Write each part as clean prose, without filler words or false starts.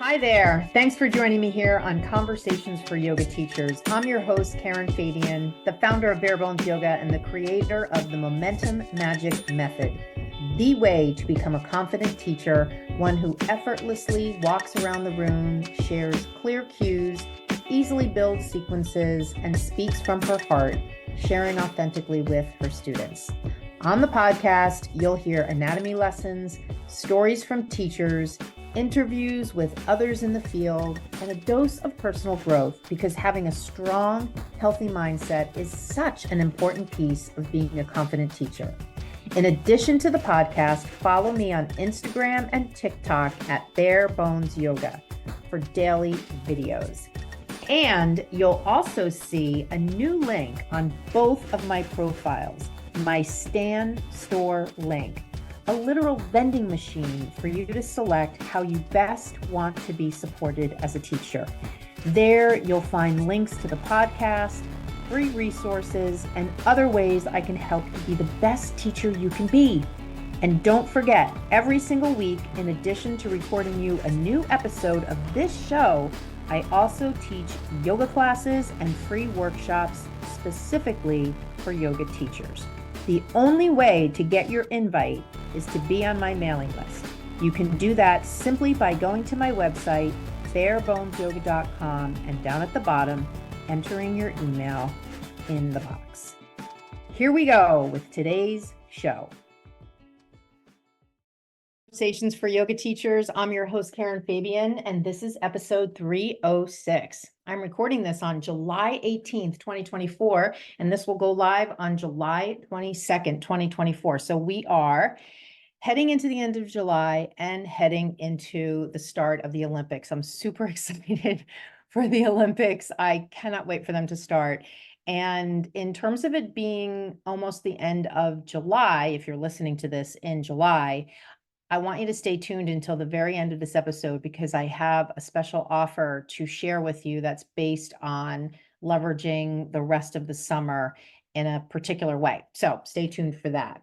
Hi there. Thanks for joining me here on Conversations for Yoga Teachers. I'm your host, Karen Fabian, the founder of Bare Bones Yoga and the creator of the Momentum Magic Method, the way to become a confident teacher, one who effortlessly walks around the room, shares clear cues, easily builds sequences, and speaks from her heart, sharing authentically with her students. On the podcast, you'll hear anatomy lessons, stories from teachers, interviews with others in the field, and a dose of personal growth, because having a strong, healthy mindset is such an important piece of being a confident teacher. In addition to the podcast, follow me on Instagram and TikTok at Bare Bones Yoga for daily videos. And you'll also see a new link on both of my profiles, my Stan Store link, a literal vending machine for you to select how you best want to be supported as a teacher. There, you'll find links to the podcast, free resources, and other ways I can help you be the best teacher you can be. And don't forget, every single week, in addition to recording you a new episode of this show, I also teach yoga classes and free workshops specifically for yoga teachers. The only way to get your invite is to be on my mailing list. You can do that simply by going to my website, barebonesyoga.com, and down at the bottom, entering your email in the box. Here we go with today's show. Conversations for Yoga Teachers. I'm your host, Karen Fabian, and this is episode 306. I'm recording this on July 18th, 2024, and this will go live on July 22nd, 2024. So we are heading into the end of July and heading into the start of the Olympics. I'm super excited for the Olympics. I cannot wait for them to start. And in terms of it being almost the end of July, if you're listening to this in July, I want you to stay tuned until the very end of this episode, because I have a special offer to share with you that's based on leveraging the rest of the summer in a particular way. So stay tuned for that.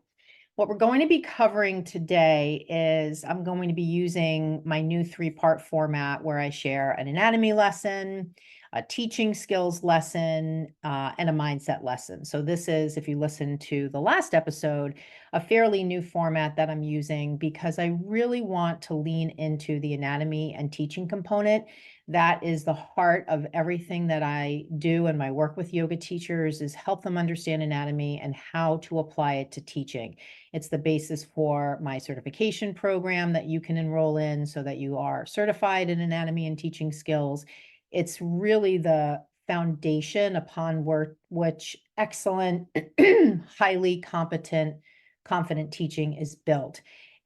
What we're going to be covering today is I'm going to be using my new 3-part format where I share an anatomy lesson, a teaching skills lesson, and a mindset lesson. So this is, if you listen to the last episode, a fairly new format that I'm using because I really want to lean into the anatomy and teaching component. That is the heart of everything that I do in my work with yoga teachers, is help them understand anatomy and how to apply it to teaching. It's the basis for my certification program that you can enroll in so that you are certified in anatomy and teaching skills. It's really the foundation upon which excellent, highly competent, confident teaching is built.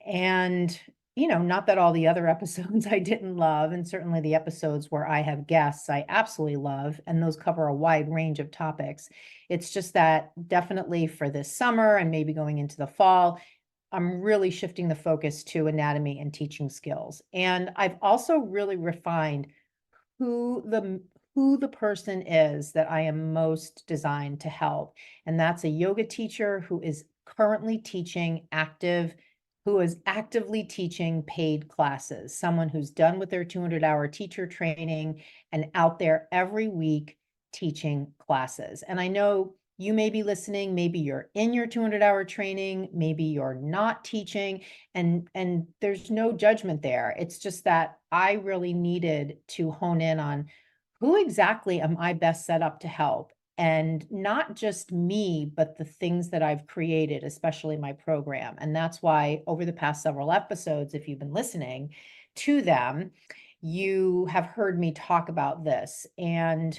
And, not that all the other episodes I didn't love, and certainly the episodes where I have guests I absolutely love, and those cover a wide range of topics. It's just that definitely for this summer and maybe going into the fall, I'm really shifting the focus to anatomy and teaching skills. And I've also really refined who the person is that I am most designed to help. And that's a yoga teacher who is currently teaching who is actively teaching paid classes, someone who's done with their 200-hour teacher training and out there every week teaching classes. And I know you may be listening, maybe you're in your 200-hour training, maybe you're not teaching, and there's no judgment there. It's just that I really needed to hone in on who exactly am I best set up to help, and not just me, but the things that I've created, especially my program. And that's why over the past several episodes, if you've been listening to them, you have heard me talk about this. And,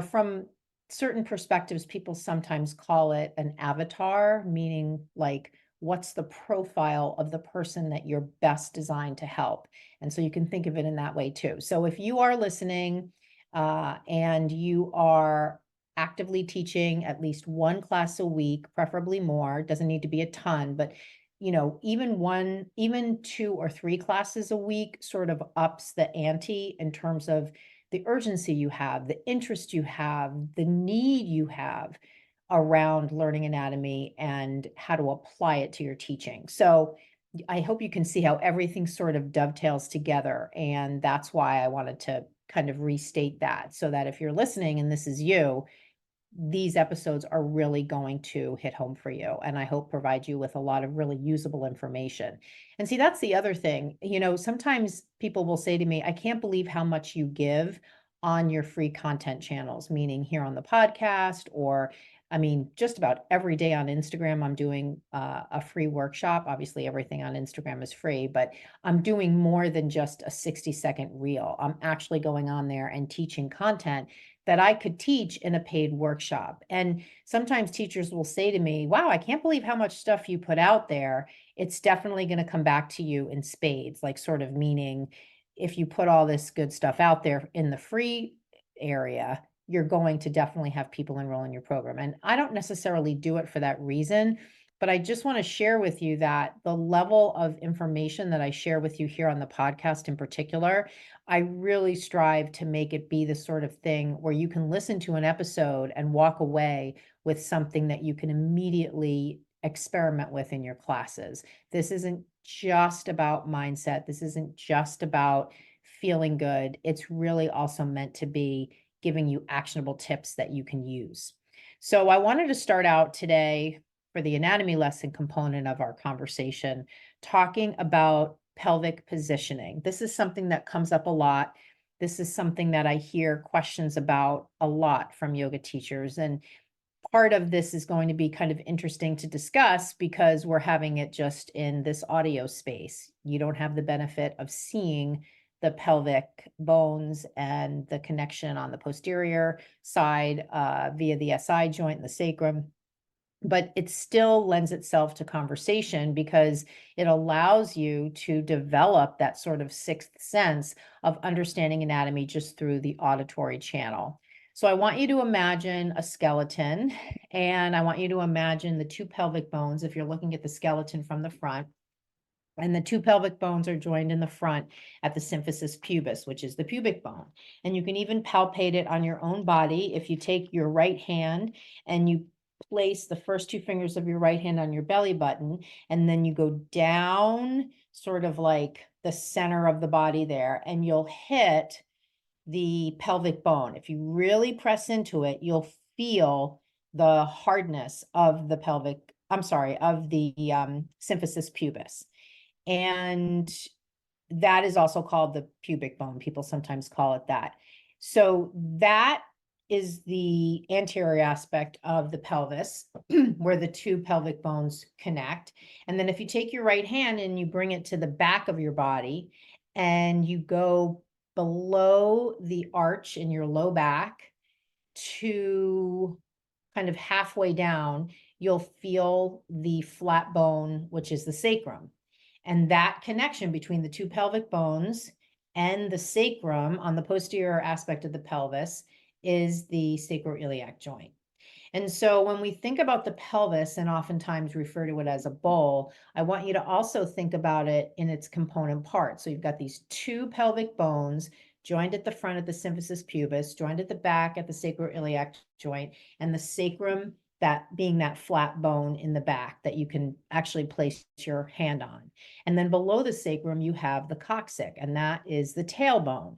from certain perspectives, people sometimes call it an avatar, meaning like, what's the profile of the person that you're best designed to help? And so you can think of it in that way too. So if you are listening and you are actively teaching at least one class a week, preferably more, doesn't need to be a ton, but even 2 or 3 classes a week sort of ups the ante in terms of the urgency you have, the interest you have, the need you have around learning anatomy and how to apply it to your teaching. So I hope you can see how everything sort of dovetails together. And that's why I wanted to kind of restate that, so that if you're listening and this is you, these episodes are really going to hit home for you, and I hope provide you with a lot of really usable information. And see, that's the other thing. Sometimes people will say to me, I can't believe how much you give on your free content channels, meaning here on the podcast, or I mean, just about every day on Instagram, I'm doing a free workshop. Obviously, everything on Instagram is free, but I'm doing more than just a 60-second reel. I'm actually going on there and teaching content that I could teach in a paid workshop. And sometimes teachers will say to me, wow, I can't believe how much stuff you put out there. It's definitely going to come back to you in spades, like sort of meaning if you put all this good stuff out there in the free area, you're going to definitely have people enroll in your program. And I don't necessarily do it for that reason, but I just want to share with you that the level of information that I share with you here on the podcast in particular, I really strive to make it be the sort of thing where you can listen to an episode and walk away with something that you can immediately experiment with in your classes. This isn't just about mindset. This isn't just about feeling good. It's really also meant to be giving you actionable tips that you can use. So I wanted to start out today for the anatomy lesson component of our conversation, talking about pelvic positioning. This is something that comes up a lot. This is something that I hear questions about a lot from yoga teachers. And part of this is going to be kind of interesting to discuss because we're having it just in this audio space. You don't have the benefit of seeing the pelvic bones and the connection on the posterior side via the SI joint and the sacrum. But it still lends itself to conversation because it allows you to develop that sort of sixth sense of understanding anatomy just through the auditory channel. So I want you to imagine a skeleton, and I want you to imagine the two pelvic bones if you're looking at the skeleton from the front. And the two pelvic bones are joined in the front at the symphysis pubis, which is the pubic bone. And you can even palpate it on your own body. If you take your right hand and you place the first two fingers of your right hand on your belly button, and then you go down sort of like the center of the body there, and you'll hit the pelvic bone. If you really press into it, you'll feel the hardness of the of the symphysis pubis. And that is also called the pubic bone. People sometimes call it that. So that is the anterior aspect of the pelvis where the two pelvic bones connect. And then if you take your right hand and you bring it to the back of your body and you go below the arch in your low back to kind of halfway down, you'll feel the flat bone, which is the sacrum. And that connection between the two pelvic bones and the sacrum on the posterior aspect of the pelvis is the sacroiliac joint. And so when we think about the pelvis and oftentimes refer to it as a bowl, I want you to also think about it in its component parts. So you've got these two pelvic bones joined at the front at the symphysis pubis, joined at the back at the sacroiliac joint, and the sacrum, that being that flat bone in the back that you can actually place your hand on. And then below the sacrum, you have the coccyx, and that is the tailbone.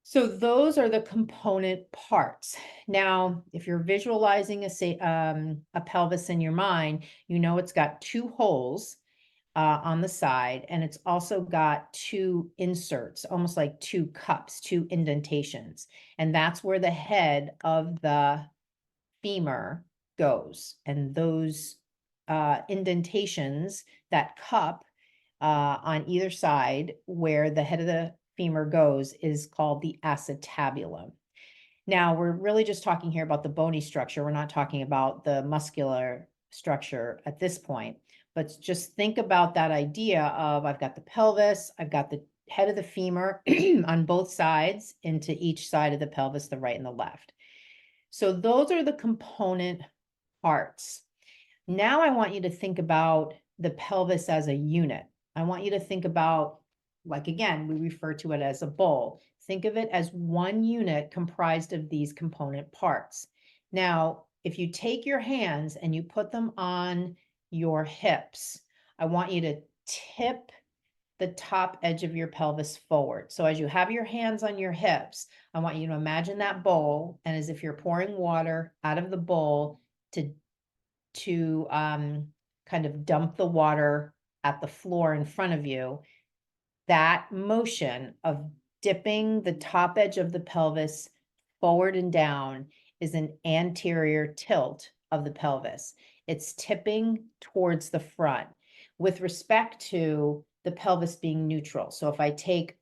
So those are the component parts. Now, if you're visualizing a pelvis in your mind, you know it's got two holes on the side, and it's also got two inserts, almost like two cups, two indentations. And that's where the head of the femur goes. And those indentations, that cup on either side where the head of the femur goes, is called the acetabulum. Now, we're really just talking here about the bony structure. We're not talking about the muscular structure at this point, but just think about that idea of I've got the pelvis, I've got the head of the femur on both sides into each side of the pelvis, the right and the left. So those are the component parts. Now I want you to think about the pelvis as a unit. I want you to think about, like, again, we refer to it as a bowl. Think of it as one unit comprised of these component parts. Now, if you take your hands and you put them on your hips, I want you to tip the top edge of your pelvis forward. So as you have your hands on your hips, I want you to imagine that bowl, and as if you're pouring water out of the bowl to kind of dump the water at the floor in front of you. That motion of dipping the top edge of the pelvis forward and down is an anterior tilt of the pelvis. It's tipping towards the front with respect to the pelvis being neutral. So if I take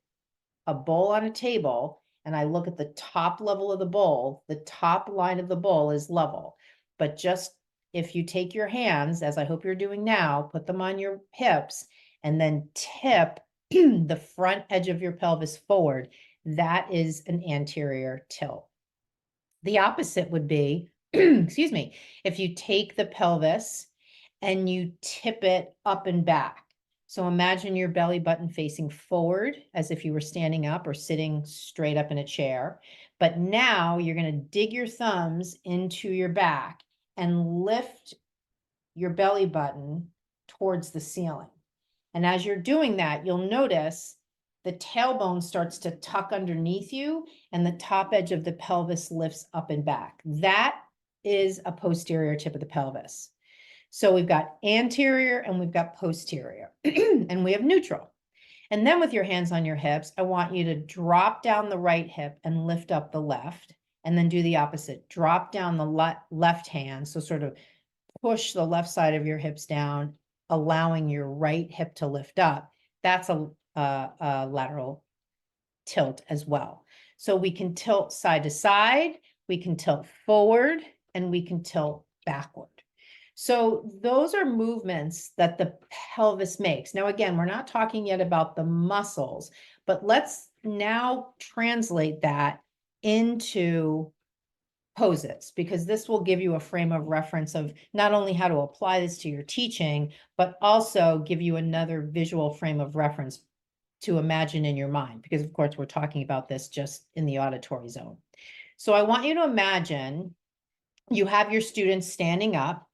a bowl on a table and I look at the top level of the bowl, the top line of the bowl is level. But just if you take your hands, as I hope you're doing now, put them on your hips and then tip the front edge of your pelvis forward, that is an anterior tilt. The opposite would be, excuse me, if you take the pelvis and you tip it up and back. So imagine your belly button facing forward as if you were standing up or sitting straight up in a chair. But now you're going to dig your thumbs into your back and lift your belly button towards the ceiling. And as you're doing that, you'll notice the tailbone starts to tuck underneath you and the top edge of the pelvis lifts up and back. That is a posterior tip of the pelvis. So we've got anterior and we've got posterior and we have neutral. And then with your hands on your hips, I want you to drop down the right hip and lift up the left, and then do the opposite. Drop down the left hand. So sort of push the left side of your hips down, allowing your right hip to lift up. That's a lateral tilt as well. So we can tilt side to side, we can tilt forward, and we can tilt backward. So those are movements that the pelvis makes. Now, again, we're not talking yet about the muscles, but let's now translate that into poses, because this will give you a frame of reference of not only how to apply this to your teaching, but also give you another visual frame of reference to imagine in your mind, because of course we're talking about this just in the auditory zone. So I want you to imagine you have your students standing up.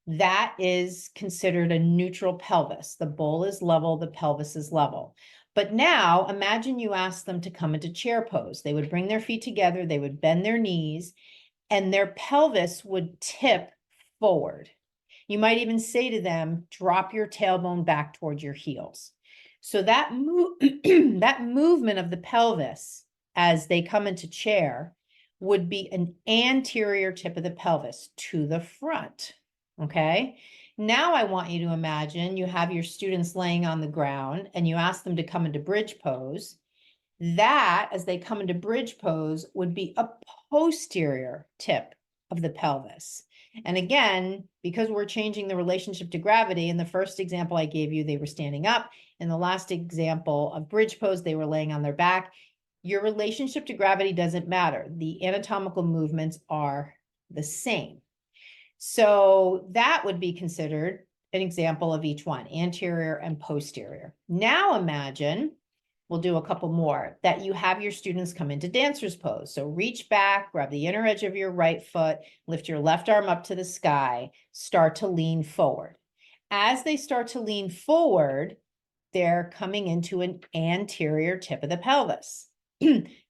That is considered a neutral pelvis. The bowl is level, the pelvis is level. But now imagine you ask them to come into chair pose. They would bring their feet together, they would bend their knees, and their pelvis would tip forward. You might even say to them, drop your tailbone back towards your heels. So that movement of the pelvis as they come into chair would be an anterior tip of the pelvis to the front. Okay. Now I want you to imagine you have your students laying on the ground and you ask them to come into bridge pose. That, as they come into bridge pose, would be a posterior tip of the pelvis. And again, because we're changing the relationship to gravity, in the first example I gave you, they were standing up. In the last example of bridge pose, they were laying on their back. Your relationship to gravity doesn't matter. The anatomical movements are the same. So that would be considered an example of each one, anterior and posterior. Now imagine, we'll do a couple more, that you have your students come into dancer's pose. So reach back, grab the inner edge of your right foot, lift your left arm up to the sky, start to lean forward. As they start to lean forward, they're coming into an anterior tip of the pelvis.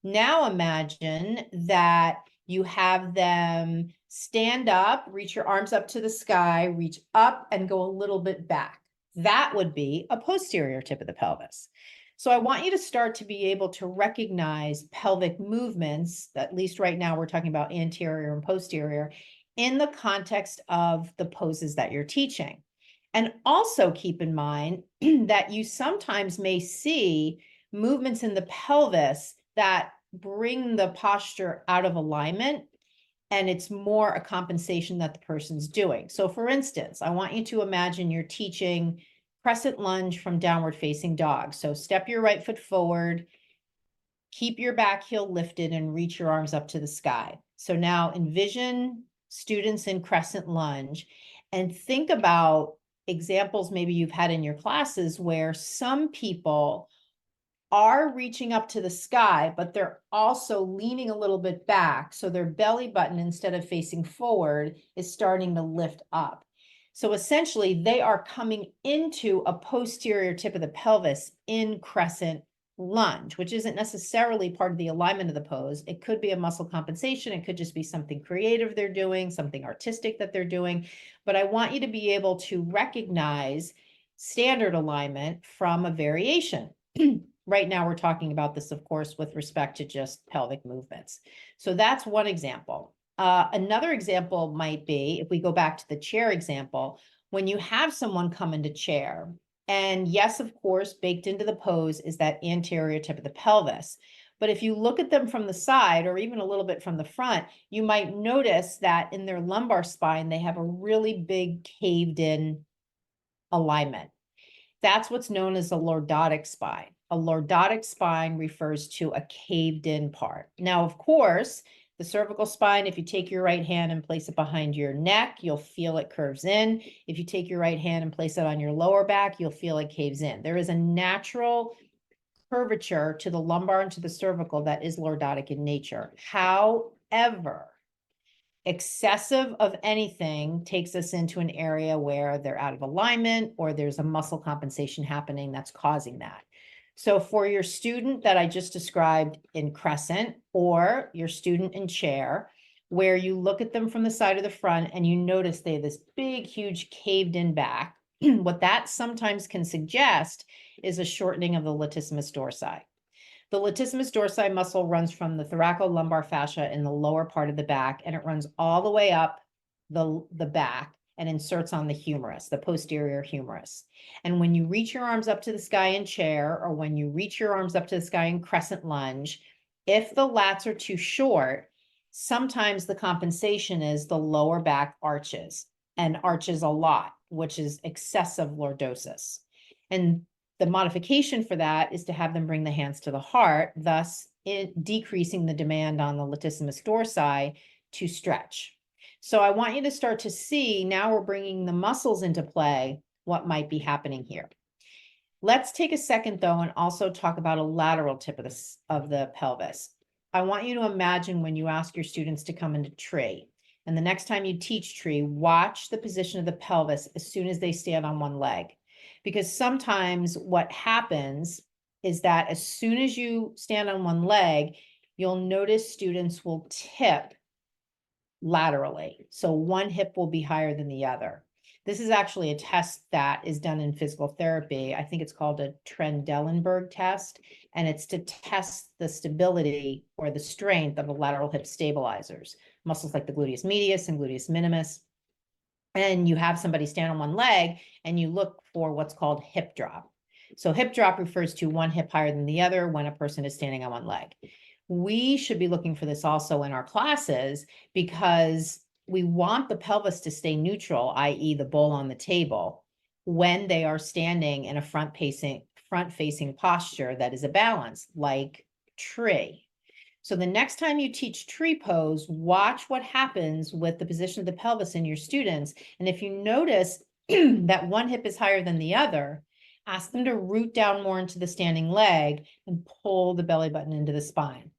Now imagine that you have them stand up, reach your arms up to the sky, reach up and go a little bit back. That would be a posterior tip of the pelvis. So I want you to start to be able to recognize pelvic movements, at least right now we're talking about anterior and posterior, in the context of the poses that you're teaching. And also keep in mind that you sometimes may see movements in the pelvis that bring the posture out of alignment, and it's more a compensation that the person's doing. So for instance, I want you to imagine you're teaching crescent lunge from downward facing dog. So step your right foot forward, keep your back heel lifted and reach your arms up to the sky. So now envision students in crescent lunge and think about examples maybe you've had in your classes where some people are reaching up to the sky, but they're also leaning a little bit back. So their belly button, instead of facing forward, is starting to lift up. So essentially, they are coming into a posterior tip of the pelvis in crescent lunge, which isn't necessarily part of the alignment of the pose. It could be a muscle compensation. It could just be something creative they're doing, something artistic that they're doing. But I want you to be able to recognize standard alignment from a variation. Right now, we're talking about this, of course, with respect to just pelvic movements. So that's one example. Another example might be, if we go back to the chair example, when you have someone come into chair, and yes, of course, baked into the pose is that anterior tip of the pelvis. But if you look at them from the side or even a little bit from the front, you might notice that in their lumbar spine, they have a really big caved in alignment. That's what's known as a lordotic spine. A lordotic spine refers to a caved in part. Now, of course, the cervical spine, if you take your right hand and place it behind your neck, you'll feel it curves in. If you take your right hand and place it on your lower back, you'll feel it caves in. There is a natural curvature to the lumbar and to the cervical that is lordotic in nature. However, excessive of anything takes us into an area where they're out of alignment or there's a muscle compensation happening that's causing that. So for your student that I just described in crescent or your student in chair, where you look at them from the side of the front and you notice they have this big, huge caved in back, what that sometimes can suggest is a shortening of the latissimus dorsi. The latissimus dorsi muscle runs from the thoracolumbar fascia in the lower part of the back, and it runs all the way up the back and inserts on the humerus, the posterior humerus. And when you reach your arms up to the sky in chair, or when you reach your arms up to the sky in crescent lunge, if the lats are too short, sometimes the compensation is the lower back arches and arches a lot, which is excessive lordosis. And the modification for that is to have them bring the hands to the heart, thus decreasing the demand on the latissimus dorsi to stretch. So I want you to start to see, now we're bringing the muscles into play, what might be happening here. Let's take a second though and also talk about a lateral tip of the pelvis. I want you to imagine when you ask your students to come into tree, and the next time you teach tree, watch the position of the pelvis as soon as they stand on one leg. Because sometimes what happens is that as soon as you stand on one leg, you'll notice students will tip laterally. So one hip will be higher than the other. This is actually a test that is done in physical therapy. I think it's called a Trendelenburg test, and it's to test the stability or the strength of the lateral hip stabilizers, muscles like the gluteus medius and gluteus minimus. And you have somebody stand on one leg and you look for what's called hip drop. So hip drop refers to one hip higher than the other when a person is standing on one leg. We should be looking for this also in our classes because we want the pelvis to stay neutral, i.e. the bowl on the table, when they are standing in a front-facing posture that is a balance, like tree. So the next time you teach tree pose, watch what happens with the position of the pelvis in your students. And if you notice that one hip is higher than the other, ask them to root down more into the standing leg and pull the belly button into the spine.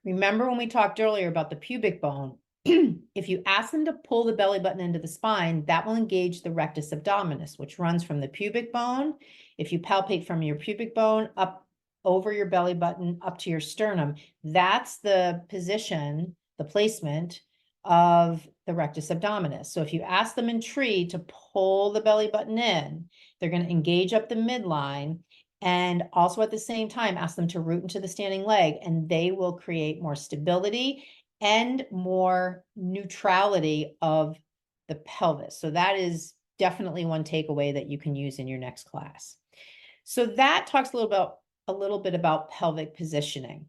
Remember when we talked earlier about the pubic bone, if you ask them to pull the belly button into the spine, that will engage the rectus abdominis, which runs from the pubic bone. If you palpate from your pubic bone up over your belly button up to your sternum, that's the position, the placement of the rectus abdominis. So if you ask them in tree to pull the belly button in, they're going to engage up the midline, and also at the same time ask them to root into the standing leg, and they will create more stability and more neutrality of the pelvis. So that is definitely one takeaway that you can use in your next class. So that talks a little bit about pelvic positioning.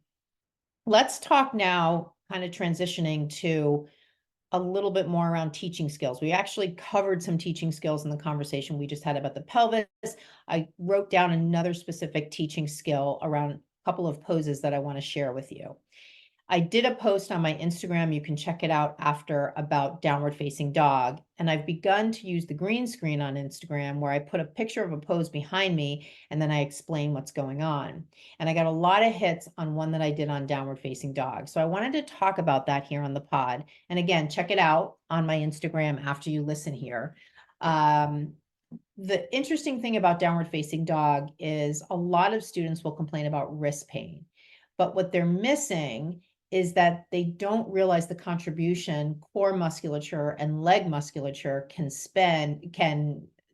Let's talk now, kind of transitioning to a little bit more around teaching skills. We actually covered some teaching skills in the conversation we just had about the pelvis. I wrote down another specific teaching skill around a couple of poses that I want to share with you. I did a post on my Instagram, you can check it out after, about downward facing dog. And I've begun to use the green screen on Instagram where I put a picture of a pose behind me and then I explain what's going on. And I got a lot of hits on one that I did on downward facing dog. So I wanted to talk about that here on the pod. And again, check it out on my Instagram after you listen here. The interesting thing about downward facing dog is a lot of students will complain about wrist pain, but what they're missing is that they don't realize the contribution core musculature and leg musculature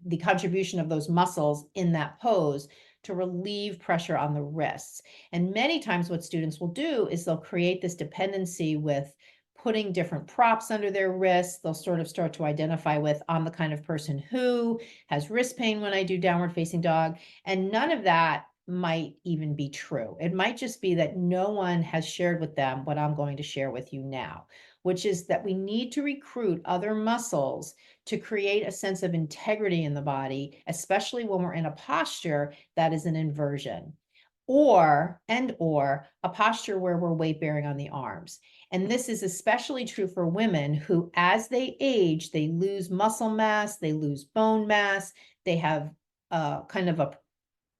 the contribution of those muscles in that pose to relieve pressure on the wrists. And many times what students will do is they'll create this dependency with putting different props under their wrists. They'll sort of start to identify with, I'm the kind of person who has wrist pain when I do downward facing dog. And none of that might even be true. It might just be that no one has shared with them what I'm going to share with you now, which is that we need to recruit other muscles to create a sense of integrity in the body, especially when we're in a posture that is an inversion or a posture where we're weight bearing on the arms. And this is especially true for women who, as they age, they lose muscle mass, they lose bone mass, they have kind of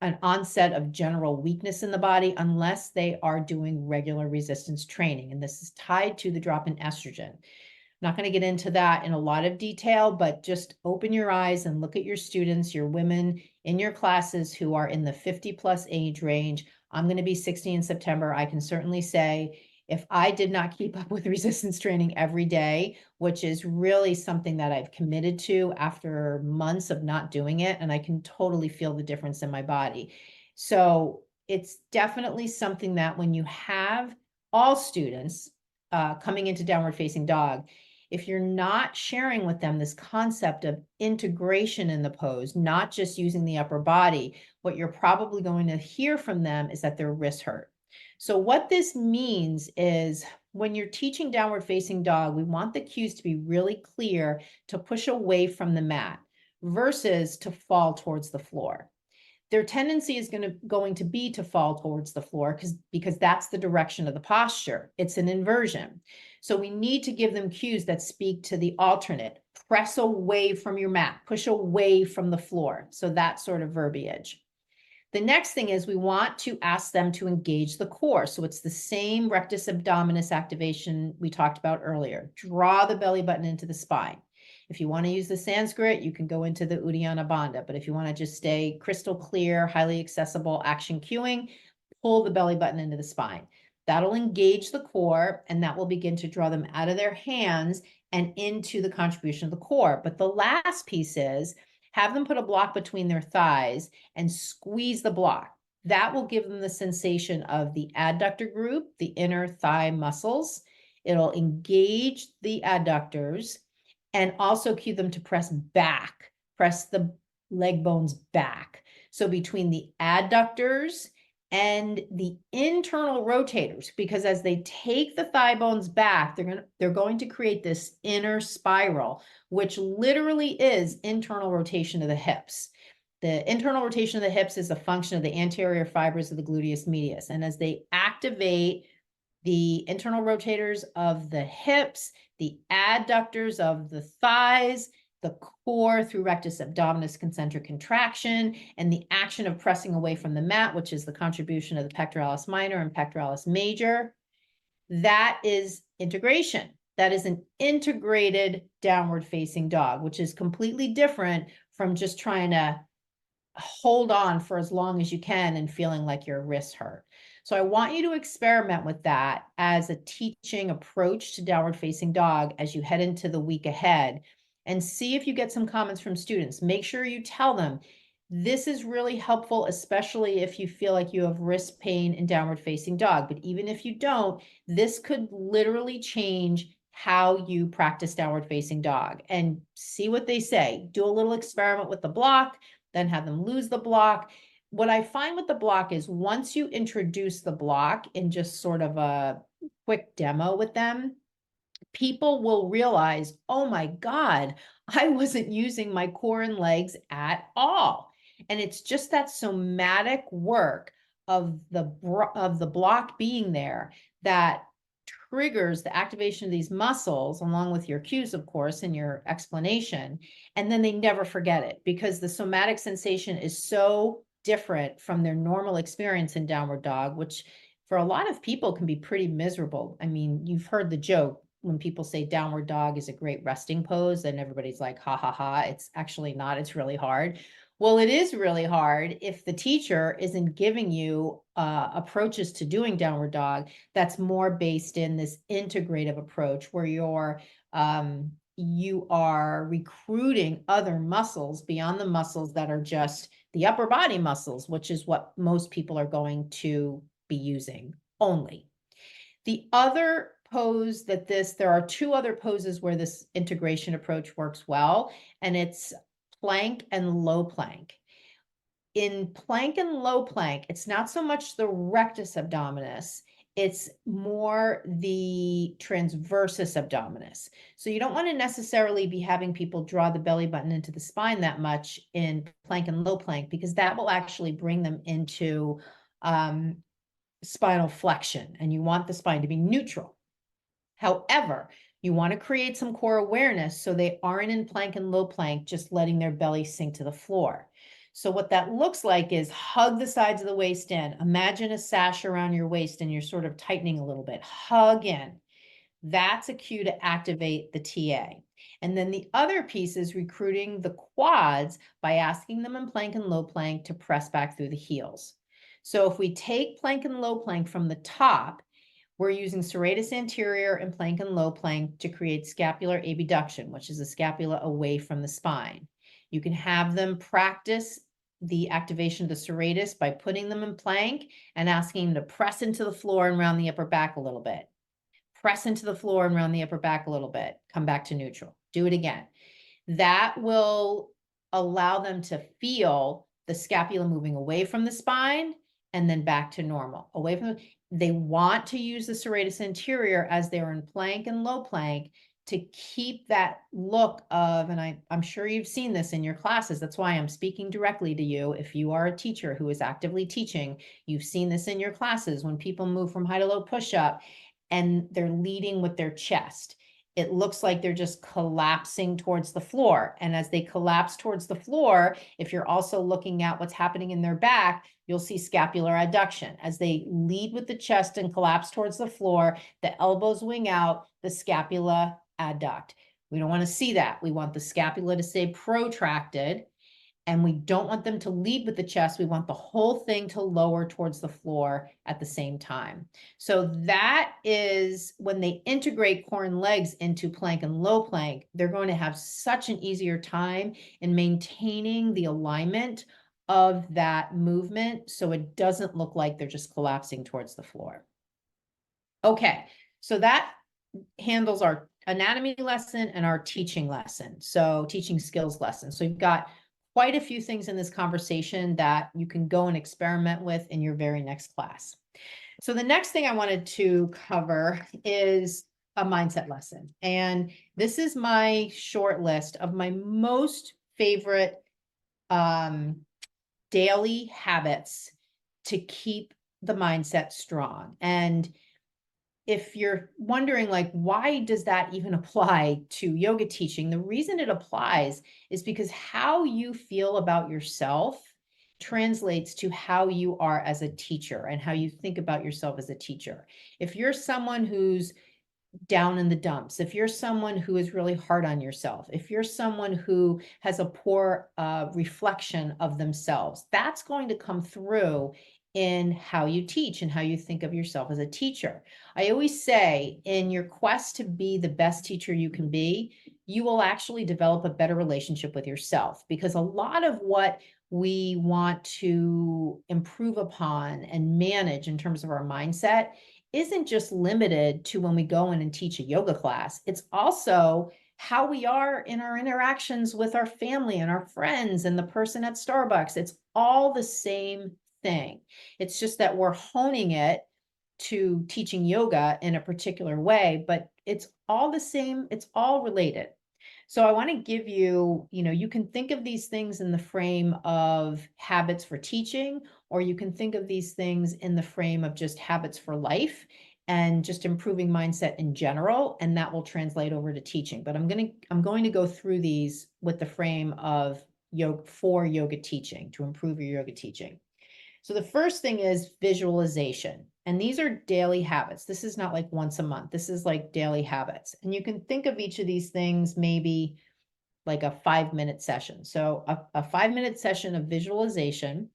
an onset of general weakness in the body unless they are doing regular resistance training. And this is tied to the drop in estrogen. I'm not going to get into that in a lot of detail, but just open your eyes and look at your students, your women in your classes who are in the 50 plus age range. I'm going to be 60 in September. I can certainly say if I did not keep up with resistance training every day, which is really something that I've committed to after months of not doing it, and I can totally feel the difference in my body. So it's definitely something that when you have all students coming into downward facing dog, if you're not sharing with them this concept of integration in the pose, not just using the upper body, what you're probably going to hear from them is that their wrists hurt. So what this means is when you're teaching downward facing dog, we want the cues to be really clear to push away from the mat versus to fall towards the floor. Their tendency is going to be to fall towards the floor because that's the direction of the posture. It's an inversion. So we need to give them cues that speak to the alternate. Press away from your mat, push away from the floor. So that sort of verbiage. The next thing is we want to ask them to engage the core. So it's the same rectus abdominis activation we talked about earlier. Draw the belly button into the spine. If you want to use the Sanskrit, you can go into the Uddiyana Bandha. But if you want to just stay crystal clear, highly accessible action cueing, pull the belly button into the spine. That'll engage the core, and that will begin to draw them out of their hands and into the contribution of the core. But the last piece is have them put a block between their thighs and squeeze the block. That will give them the sensation of the adductor group, the inner thigh muscles. It'll engage the adductors and also cue them to press back, press the leg bones back. So between the adductors and the internal rotators, because as they take the thigh bones back, they're going to create this inner spiral, which literally is internal rotation of the hips. The internal rotation of the hips is a function of the anterior fibers of the gluteus medius. And as they activate the internal rotators of the hips, the adductors of the thighs, the core through rectus abdominis concentric contraction, and the action of pressing away from the mat, which is the contribution of the pectoralis minor and pectoralis major. That is integration. That is an integrated downward facing dog, which is completely different from just trying to hold on for as long as you can and feeling like your wrists hurt. So I want you to experiment with that as a teaching approach to downward facing dog as you head into the week ahead and see if you get some comments from students. Make sure you tell them this is really helpful, especially if you feel like you have wrist pain in downward facing dog. But even if you don't, this could literally change how you practice downward facing dog and see what they say. Do a little experiment with the block, then have them lose the block. What I find with the block is once you introduce the block in just sort of a quick demo with them, people will realize, oh my God, I wasn't using my core and legs at all. And it's just that somatic work of the block being there that triggers the activation of these muscles along with your cues, of course, and your explanation. And then they never forget it because the somatic sensation is so different from their normal experience in downward dog, which for a lot of people can be pretty miserable. I mean, you've heard the joke, when people say downward dog is a great resting pose, and everybody's like, ha ha ha, it's actually not, it's really hard. Well, it is really hard if the teacher isn't giving you approaches to doing downward dog that's more based in this integrative approach where you are recruiting other muscles beyond the muscles that are just the upper body muscles, which is what most people are going to be using only. The other pose there are two other poses where this integration approach works well, and it's plank and low plank. In plank and low plank, it's not so much the rectus abdominis, it's more the transversus abdominis. So you don't want to necessarily be having people draw the belly button into the spine that much in plank and low plank, because that will actually bring them into spinal flexion, and you want the spine to be neutral. However, you want to create some core awareness so they aren't in plank and low plank, just letting their belly sink to the floor. So what that looks like is hug the sides of the waist in. Imagine a sash around your waist and you're sort of tightening a little bit. Hug in. That's a cue to activate the TA. And then the other piece is recruiting the quads by asking them in plank and low plank to press back through the heels. So if we take plank and low plank from the top, we're using serratus anterior and plank and low plank to create scapular abduction, which is the scapula away from the spine. You can have them practice the activation of the serratus by putting them in plank and asking them to press into the floor and round the upper back a little bit. Press into the floor and round the upper back a little bit. Come back to neutral. Do it again. That will allow them to feel the scapula moving away from the spine and then back to normal. They want to use the serratus anterior as they're in plank and low plank to keep that look of, and I'm sure you've seen this in your classes. That's why I'm speaking directly to you. If you are a teacher who is actively teaching, you've seen this in your classes when people move from high to low push-up and they're leading with their chest. It looks like they're just collapsing towards the floor. And as they collapse towards the floor, if you're also looking at what's happening in their back, you'll see scapular adduction. As they lead with the chest and collapse towards the floor, the elbows wing out, the scapula adduct. We don't want to see that. We want the scapula to stay protracted, and we don't want them to lead with the chest. We want the whole thing to lower towards the floor at the same time. So that is when they integrate core and legs into plank and low plank, they're going to have such an easier time in maintaining the alignment of that movement so it doesn't look like they're just collapsing towards the floor. Okay, so that handles our anatomy lesson and our teaching lesson. So teaching skills lesson. So you've got quite a few things in this conversation that you can go and experiment with in your very next class. So the next thing I wanted to cover is a mindset lesson. And this is my short list of my most favorite daily habits to keep the mindset strong. And if you're wondering, like, why does that even apply to yoga teaching? The reason it applies is because how you feel about yourself translates to how you are as a teacher and how you think about yourself as a teacher. If you're someone who's down in the dumps, if you're someone who is really hard on yourself, if you're someone who has a poor reflection of themselves, that's going to come through in how you teach and how you think of yourself as a teacher. I always say, in your quest to be the best teacher you can be, you will actually develop a better relationship with yourself, because a lot of what we want to improve upon and manage in terms of our mindset isn't just limited to when we go in and teach a yoga class. It's also how we are in our interactions with our family and our friends and the person at Starbucks. It's all the same thing. It's just that we're honing it to teaching yoga in a particular way, but it's all the same. It's all related. So I want to give you, you can think of these things in the frame of habits for teaching, or you can think of these things in the frame of just habits for life and just improving mindset in general, and that will translate over to teaching. But I'm going to go through these with the frame of yoga for yoga teaching, to improve your yoga teaching. So the first thing is visualization. And these are daily habits. This is not like once a month. This is like daily habits. And you can think of each of these things maybe like a 5-minute session. So a 5-minute session of visualization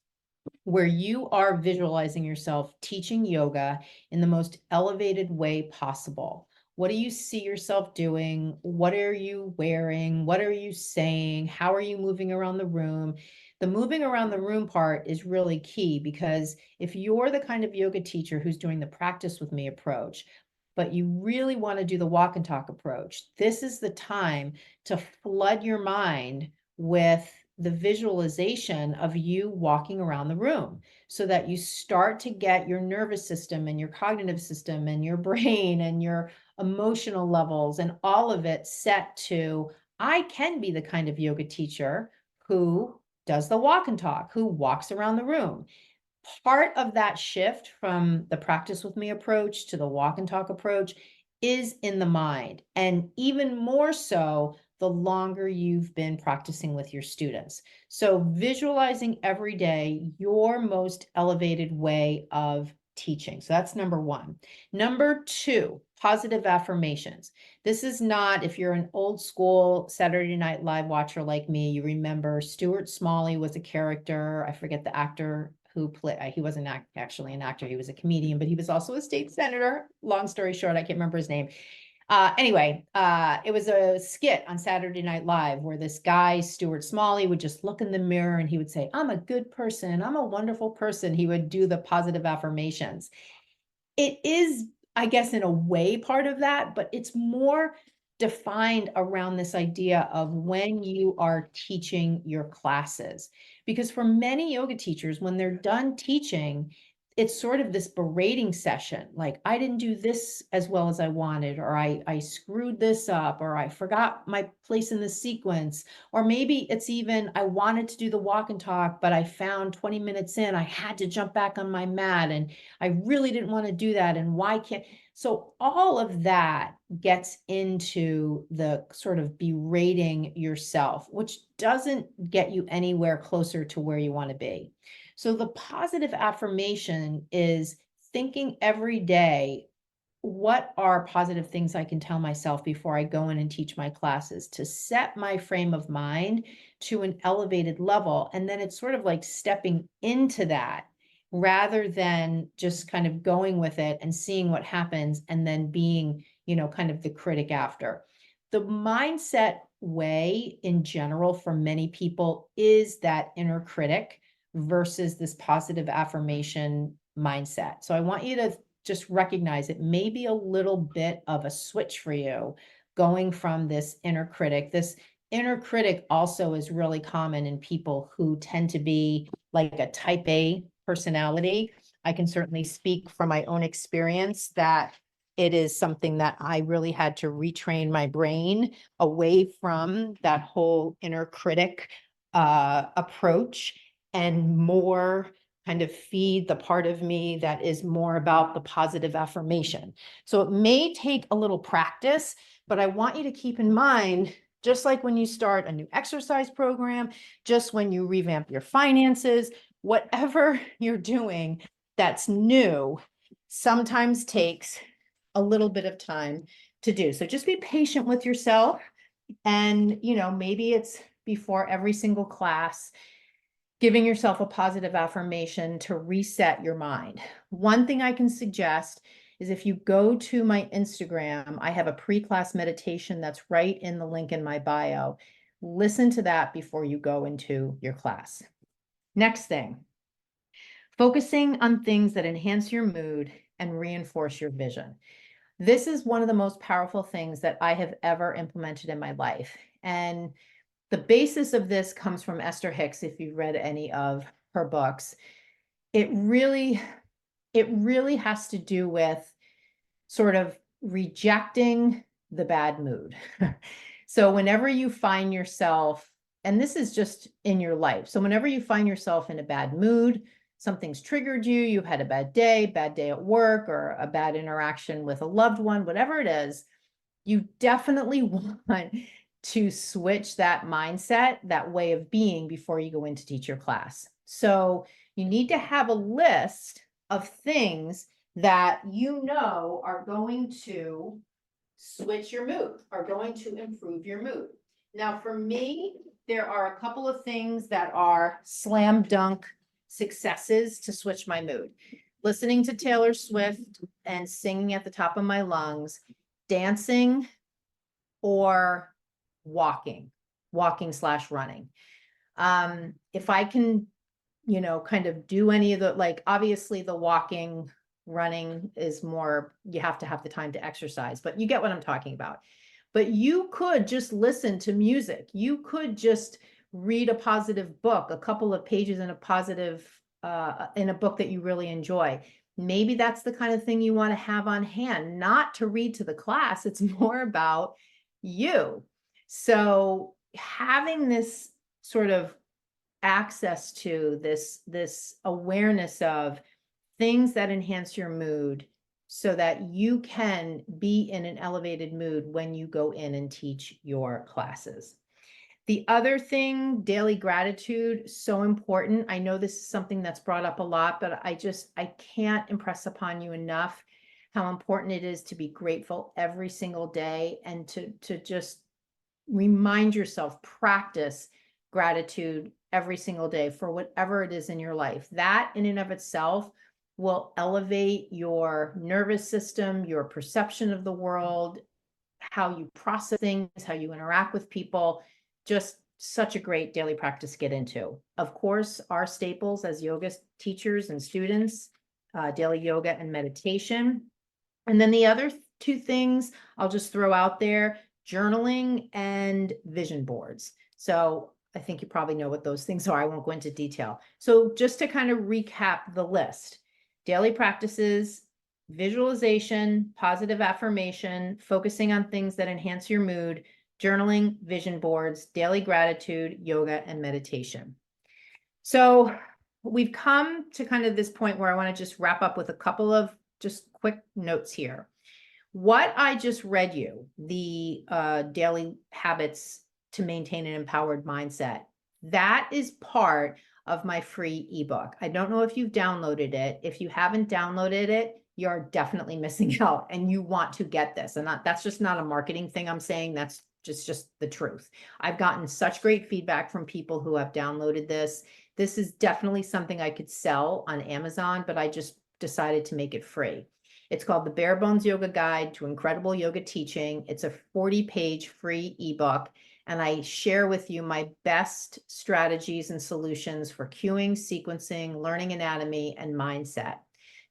where you are visualizing yourself teaching yoga in the most elevated way possible. What do you see yourself doing? What are you wearing? What are you saying? How are you moving around the room? The moving around the room part is really key, because if you're the kind of yoga teacher who's doing the practice with me approach, but you really want to do the walk and talk approach, this is the time to flood your mind with the visualization of you walking around the room, so that you start to get your nervous system and your cognitive system and your brain and your emotional levels and all of it set to, I can be the kind of yoga teacher who does the walk and talk, who walks around the room. Part of that shift from the practice with me approach to the walk and talk approach is in the mind, and even more so the longer you've been practicing with your students. So visualizing every day your most elevated way of teaching. So that's number one. Number two, positive affirmations. This is not, if you're an old school Saturday Night Live watcher like me, you remember Stuart Smalley was a character. I forget the actor who played, he wasn't actually an actor, he was a comedian, but he was also a state senator. Long story short, I can't remember his name. Anyway, it was a skit on Saturday Night Live where this guy, Stuart Smalley, would just look in the mirror and he would say, I'm a good person, I'm a wonderful person. He would do the positive affirmations. It is, I guess, in a way part of that, but it's more defined around this idea of when you are teaching your classes. Because for many yoga teachers, when they're done teaching, it's sort of this berating session, like, I didn't do this as well as I wanted, or I screwed this up, or I forgot my place in the sequence. Or maybe it's even, I wanted to do the walk and talk, but I found 20 minutes in, I had to jump back on my mat and I really didn't want to do that. And why can't, so all of that gets into the sort of berating yourself, which doesn't get you anywhere closer to where you want to be. So the positive affirmation is thinking every day, what are positive things I can tell myself before I go in and teach my classes to set my frame of mind to an elevated level. And then it's sort of like stepping into that rather than just kind of going with it and seeing what happens and then being, kind of the critic after. The mindset way in general for many people is that inner critic versus this positive affirmation mindset. So I want you to just recognize it may be a little bit of a switch for you going from this inner critic. This inner critic also is really common in people who tend to be like a type A personality. I can certainly speak from my own experience that it is something that I really had to retrain my brain away from that whole inner critic approach, and more kind of feed the part of me that is more about the positive affirmation. So it may take a little practice, but I want you to keep in mind, just like when you start a new exercise program, just when you revamp your finances, whatever you're doing that's new sometimes takes a little bit of time to do. So just be patient with yourself. And, maybe it's before every single class, giving yourself a positive affirmation to reset your mind. One thing I can suggest is if you go to my Instagram, I have a pre-class meditation that's right in the link in my bio. Listen to that before you go into your class. Next thing, focusing on things that enhance your mood and reinforce your vision. This is one of the most powerful things that I have ever implemented in my life. And the basis of this comes from Esther Hicks, if you've read any of her books. It really has to do with sort of rejecting the bad mood. So whenever you find yourself, and this is just in your life, so whenever you find yourself in a bad mood, something's triggered you, you've had a bad day at work, or a bad interaction with a loved one, whatever it is, you definitely want to switch that mindset, that way of being before you go in to teach your class. So You need to have a list of things that you know are going to switch your mood, are going to improve your mood. Now, for me, there are a couple of things that are slam dunk successes to switch my mood. Listening to Taylor Swift and singing at the top of my lungs, dancing, or walking slash running. If I can, kind of do any of the, like, obviously the walking, running is more, you have to have the time to exercise, but you get what I'm talking about. But you could just listen to music. You could just read a positive book, a couple of pages in a positive, in a book that you really enjoy. Maybe that's the kind of thing you want to have on hand, not to read to the class. It's more about you. So having this sort of access to this awareness of things that enhance your mood so that you can be in an elevated mood when you go in and teach your classes. The other thing, daily gratitude, so important. I know this is something that's brought up a lot, but I can't impress upon you enough how important it is to be grateful every single day and to just remind yourself, practice gratitude every single day for whatever it is in your life. That in and of itself will elevate your nervous system, your perception of the world, how you process things, how you interact with people. Just such a great daily practice to get into. Of course, our staples as yoga teachers and students, daily yoga and meditation. And then the other two things I'll just throw out there, journaling and vision boards. So I think you probably know what those things are. I won't go into detail. So just to kind of recap the list, daily practices, visualization, positive affirmation, focusing on things that enhance your mood, journaling, vision boards, daily gratitude, yoga, and meditation. So we've come to kind of this point where I want to just wrap up with a couple of just quick notes here. What I just read you, the daily habits to maintain an empowered mindset, that is part of my free ebook. I don't know if you've downloaded it. If you haven't downloaded it, you're definitely missing out and you want to get this. And that's just not a marketing thing I'm saying. That's just the truth. I've gotten such great feedback from people who have downloaded this. This is definitely something I could sell on Amazon, but I just decided to make it free. It's called the Bare Bones Yoga Guide to Incredible Yoga Teaching. It's a 40-page free ebook, and I share with you my best strategies and solutions for cueing, sequencing, learning anatomy, and mindset.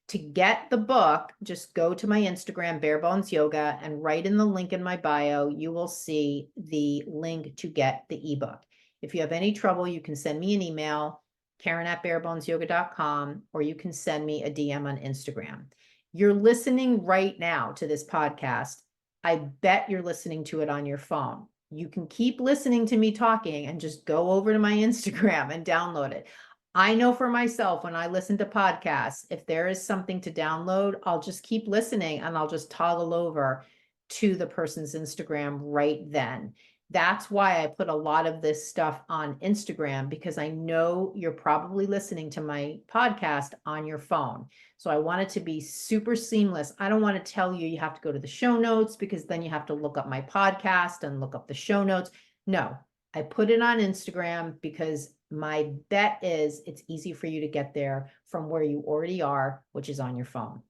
To get the book, just go to my Instagram, Bare Bones Yoga, and right in the link in my bio, you will see the link to get the ebook. If you have any trouble, you can send me an email, Karen@barebonesyoga.com, or you can send me a DM on Instagram. You're listening right now to this podcast. I bet you're listening to it on your phone. You can keep listening to me talking and just go over to my Instagram and download it. I know for myself, when I listen to podcasts, if there is something to download, I'll just keep listening and I'll just toggle over to the person's Instagram right then. That's why I put a lot of this stuff on Instagram, because I know you're probably listening to my podcast on your phone. So I want it to be super seamless. I don't want to tell you you have to go to the show notes, because then you have to look up my podcast and look up the show notes. No, I put it on Instagram because my bet is it's easy for you to get there from where you already are, which is on your phone.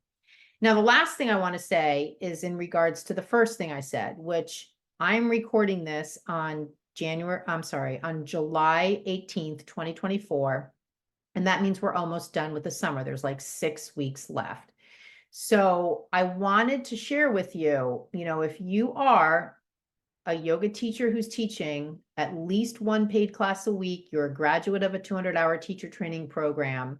Now, the last thing I want to say is in regards to the first thing I said, which I'm recording this on July 18th, 2024. And that means we're almost done with the summer. There's like 6 weeks left. So I wanted to share with you, if you are a yoga teacher who's teaching at least one paid class a week, you're a graduate of a 200-hour teacher training program,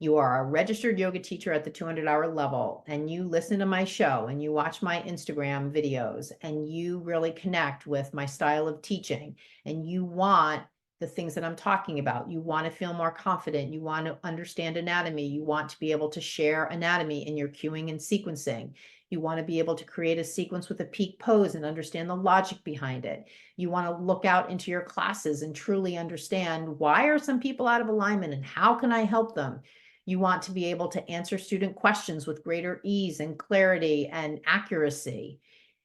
you are a registered yoga teacher at the 200-hour level, and you listen to my show and you watch my Instagram videos and you really connect with my style of teaching, and you want the things that I'm talking about. You want to feel more confident. You want to understand anatomy. You want to be able to share anatomy in your cueing and sequencing. You want to be able to create a sequence with a peak pose and understand the logic behind it. You want to look out into your classes and truly understand, why are some people out of alignment and how can I help them? You want to be able to answer student questions with greater ease and clarity and accuracy.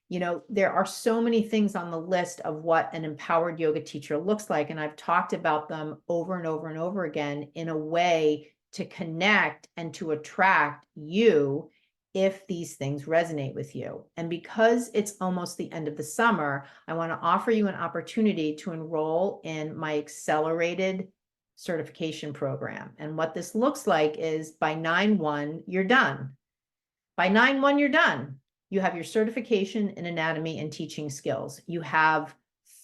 You know, there are so many things on the list of what an empowered yoga teacher looks like. And I've talked about them over and over and over again in a way to connect and to attract you if these things resonate with you. And because it's almost the end of the summer, I want to offer you an opportunity to enroll in my accelerated certification program. And what this looks like is by 9/1, you're done. By 9/1, you're done. You have your certification in anatomy and teaching skills. You have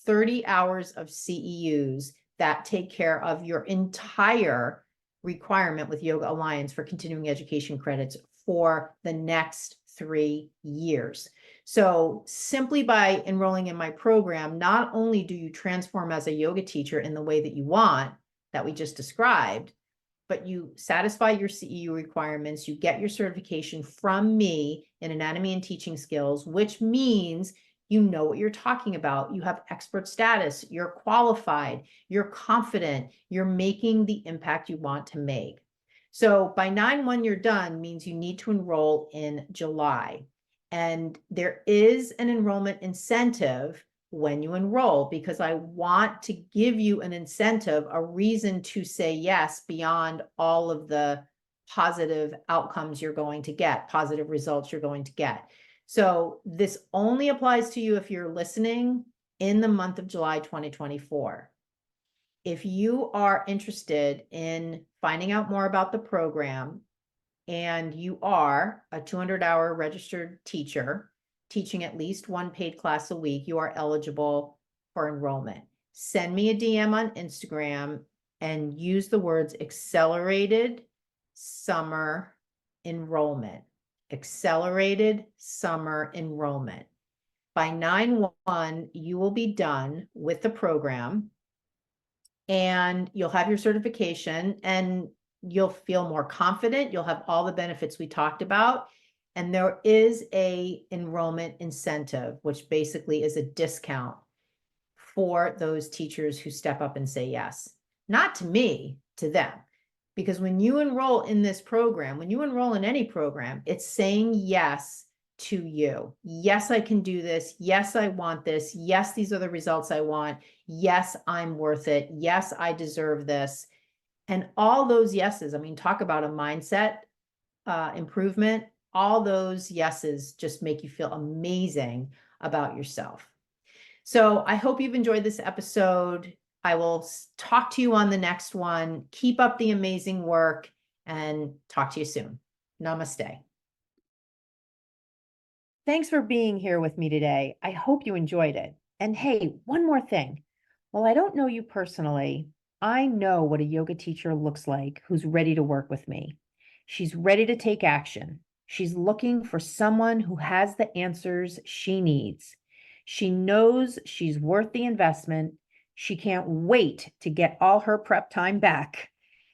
30 hours of CEUs that take care of your entire requirement with Yoga Alliance for continuing education credits for the next 3 years. So simply by enrolling in my program, not only do you transform as a yoga teacher in the way that you want, that we just described, but you satisfy your CEU requirements, you get your certification from me in anatomy and teaching skills, which means you know what you're talking about. You have expert status, you're qualified, you're confident, you're making the impact you want to make. So by 9/1, you're done means you need to enroll in July. And there is an enrollment incentive when you enroll, because I want to give you an incentive, a reason to say yes beyond all of the positive outcomes you're going to get, positive results you're going to get. So this only applies to you if you're listening in the month of July 2024. If you are interested in finding out more about the program and you are a 200-hour registered teacher teaching at least one paid class a week, you are eligible for enrollment. Send me a DM on Instagram and use the words accelerated summer enrollment. Accelerated summer enrollment. By 9/1, you will be done with the program and you'll have your certification and you'll feel more confident. You'll have all the benefits we talked about. And there is a enrollment incentive, which basically is a discount for those teachers who step up and say yes. Not to me, to them. Because when you enroll in this program, when you enroll in any program, it's saying yes to you. Yes, I can do this. Yes, I want this. Yes, these are the results I want. Yes, I'm worth it. Yes, I deserve this. And all those yeses, I mean, talk about a mindset improvement. All those yeses just make you feel amazing about yourself. So I hope you've enjoyed this episode. I will talk to you on the next one. Keep up the amazing work and talk to you soon. Namaste. Thanks for being here with me today. I hope you enjoyed it. And hey, one more thing. While I don't know you personally, I know what a yoga teacher looks like who's ready to work with me. She's ready to take action. She's looking for someone who has the answers she needs. She knows she's worth the investment. She can't wait to get all her prep time back.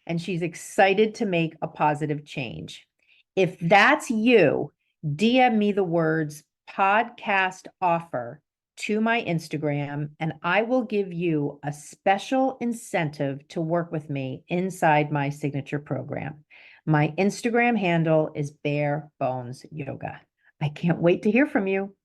And she's excited to make a positive change. If that's you, DM me the words podcast offer to my Instagram, and I will give you a special incentive to work with me inside my signature program. My Instagram handle is Bare Bones Yoga. I can't wait to hear from you.